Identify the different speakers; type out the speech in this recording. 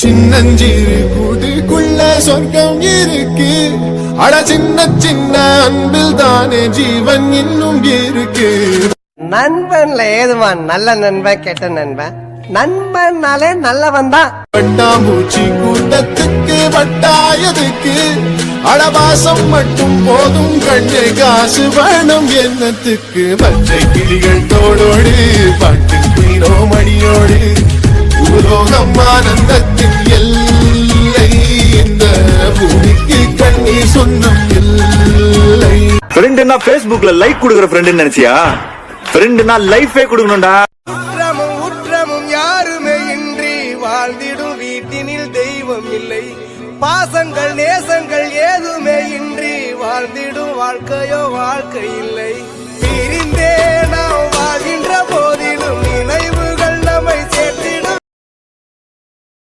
Speaker 1: சின்னஞ்சிறு கூட்டுக்குள்ள சொர்க்கம் இருக்கு. அட சின்ன சின்ன அன்பில் தானே ஜீவன் இன்னும் இருக்கு.
Speaker 2: நண்பன்ல ஏதுவான் நல்ல நண்பன் கெட்ட நண்பன். நண்பன்னாலே நல்லவன் தான்.
Speaker 1: பட்டாம்பூச்சி கூட்டத்துக்கு வட்டாயதுக்கு அடவாசம் மட்டும் போதும் கண்ணே காசு வேணும் என்னத்துக்கு. பச்சை கிளிகள் தோளோடு பாட்டு குயிலோ மணியோடு பூலோகம் ஆனந்தத்தின் எல்லை. இந்த பூமிக்கு கண்ணீர் சொந்தம் இல்லை.
Speaker 3: ஃப்ரெண்ட்னா Facebookல லைக் கொடுக்குற ஃப்ரெண்ட் நினைச்சியா? ஃப்ரெண்ட்னா லைஃபே கொடுக்கணும்டா.
Speaker 4: உற்றமும் யாருமே இன்றி வாழ்ந்திடும் வீட்டினில் தெய்வம் இல்லை. பாசங்கள் நேசங்கள் ஏதுமே இன்றி வாழ்ந்திடும் வாழ்க்கையோ வாழ்க்கை இல்லை. பிரிந்தே நாம் வாழ்கின்ற போதிலும் நினைவுகள் நம்மை சேர்த்து